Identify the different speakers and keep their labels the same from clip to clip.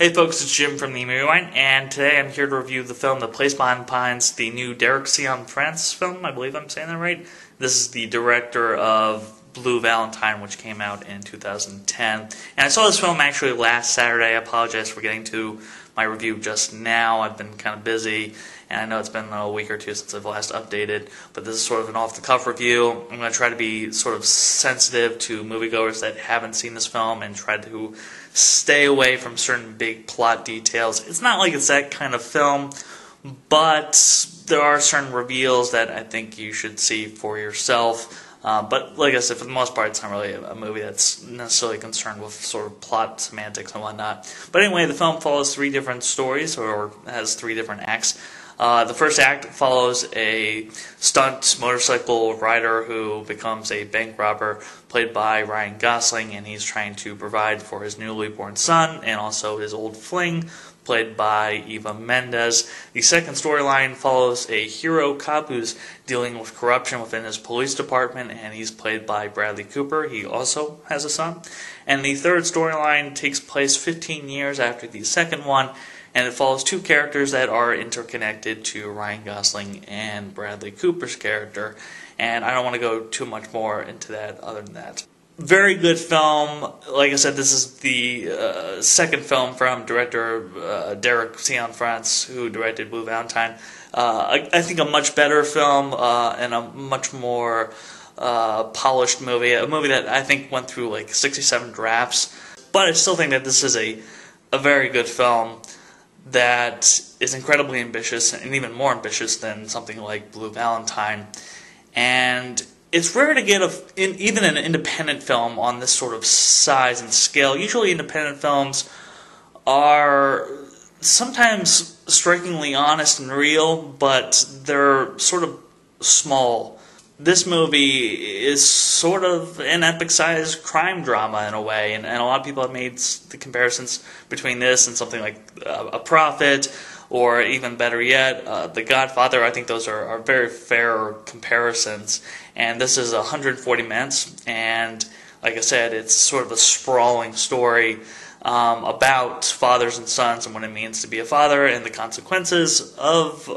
Speaker 1: Hey folks, it's Jim from the Movie Rewind, and today I'm here to review the film The Place Behind Pines, the new Derek Cianfrance film. I believe I'm saying that right. This is the director of Blue Valentine, which came out in 2010. And I saw this film actually last Saturday. I apologize for getting to my review just now. I've been kind of busy, and I know it's been a week or two since I've last updated, but this is sort of an off-the-cuff review. I'm going to try to be sort of sensitive to moviegoers that haven't seen this film and try to stay away from certain big plot details. It's not like it's that kind of film, but there are certain reveals that I think you should see for yourself. But like I said, for the most part, it's not really a movie that's necessarily concerned with sort of plot semantics and whatnot. But anyway, the film follows three different stories, or has three different acts. The first act follows a stunt motorcycle rider who becomes a bank robber, played by Ryan Gosling, and he's trying to provide for his newly born son and also his old fling, played by Eva Mendes. The second storyline follows a hero cop who's dealing with corruption within his police department, and he's played by Bradley Cooper. He also has a son. And the third storyline takes place 15 years after the second one, and it follows two characters that are interconnected to Ryan Gosling and Bradley Cooper's character. And I don't want to go too much more into that other than that. Very good film. Like I said, this is the second film from director Derek Cianfrance, who directed Blue Valentine. I think a much better film and a much more polished movie. A movie that I think went through like 67 drafts. But I still think that this is a very good film that is incredibly ambitious, and even more ambitious than something like Blue Valentine. And it's rare to get even an independent film on this sort of size and scale. Usually independent films are sometimes strikingly honest and real, but they're sort of small. This movie is sort of an epic-sized crime drama in a way, and a lot of people have made the comparisons between this and something like A Prophet, or even better yet, The Godfather. I think those are very fair comparisons. And this is 140 minutes, and like I said, it's sort of a sprawling story about fathers and sons and what it means to be a father and the consequences of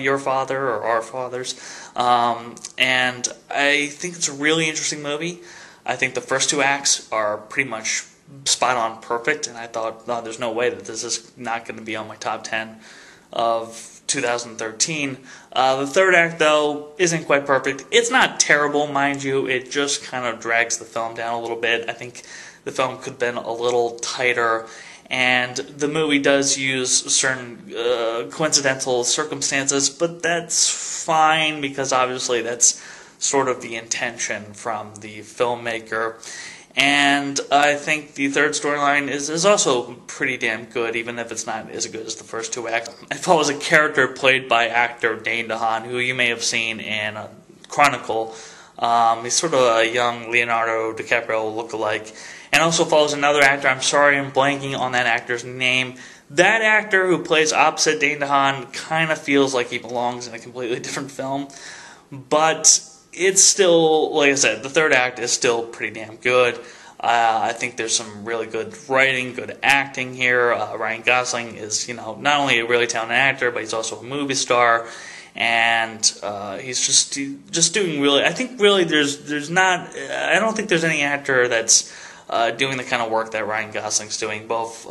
Speaker 1: your father or our fathers. And I think it's a really interesting movie. I think the first two acts are pretty much spot on perfect, and I thought, no, there's no way that this is not going to be on my top 10 of 2013. The third act, though, isn't quite perfect. It's not terrible, mind you. It just kind of drags the film down a little bit. I think the film could have been a little tighter, and the movie does use certain coincidental circumstances, but that's fine because obviously that's sort of the intention from the filmmaker. And I think the third storyline is also pretty damn good, even if it's not as good as the first two acts. It follows a character played by actor Dane DeHaan, who you may have seen in Chronicle. He's sort of a young Leonardo DiCaprio lookalike. And also follows another actor. I'm sorry, I'm blanking on that actor's name. That actor who plays opposite Dane DeHaan kind of feels like he belongs in a completely different film. But it's still, like I said, the third act is still pretty damn good. I think there's some really good writing, good acting here. Ryan Gosling is, not only a really talented actor, but he's also a movie star. And he's just doing really. I think really there's not. I don't think there's any actor that's doing the kind of work that Ryan Gosling's doing, both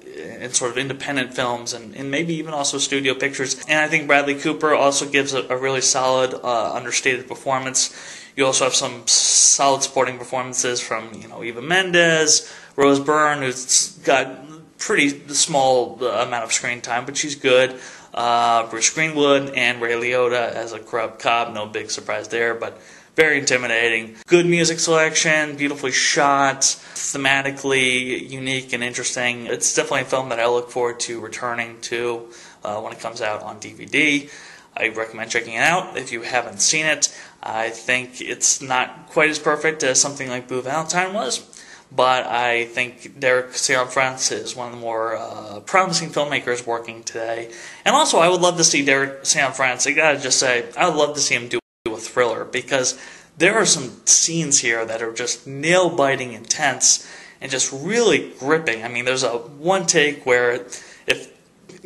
Speaker 1: in sort of independent films and maybe even also studio pictures. And I think Bradley Cooper also gives a really solid, understated performance. You also have some solid supporting performances from Eva Mendes, Rose Byrne, who's got pretty small amount of screen time, but she's good. Bruce Greenwood and Ray Liotta as a corrupt cop, no big surprise there, but very intimidating. Good music selection, beautifully shot, thematically unique and interesting. It's definitely a film that I look forward to returning to when it comes out on DVD. I recommend checking it out if you haven't seen it. I think it's not quite as perfect as something like Blue Valentine was, but I think Derek Cianfrance is one of the more promising filmmakers working today. And also, I would love to see Derek Cianfrance. I gotta just say, I would love to see him do a thriller, because there are some scenes here that are just nail-biting intense, and just really gripping. I mean, there's a one take where it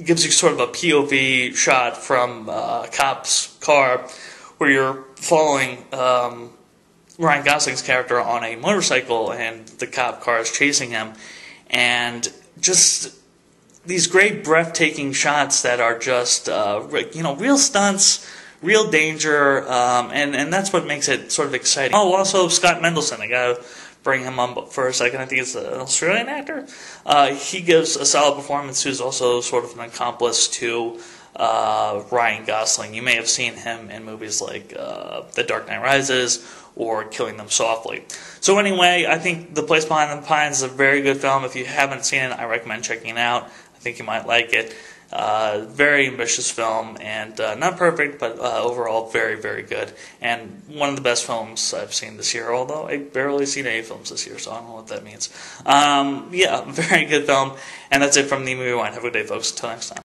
Speaker 1: gives you sort of a POV shot from a cop's car where you're following Ryan Gosling's character on a motorcycle and the cop car is chasing him, and just these great breathtaking shots that are just real stunts, real danger, and that's what makes it sort of exciting. Oh, also Scott Mendelsohn, I gotta bring him on for a second. I think he's an Australian actor. He gives a solid performance. Who's also sort of an accomplice to Ryan Gosling. You may have seen him in movies like The Dark Knight Rises or Killing Them Softly. So anyway, I think The Place Behind the Pines is a very good film. If you haven't seen it, I recommend checking it out. I think you might like it. Very ambitious film, and not perfect, but overall very, very good. And one of the best films I've seen this year, although I've barely seen any films this year, so I don't know what that means. Yeah, very good film. And that's it from the Movie Rewind. Have a good day, folks. Until next time.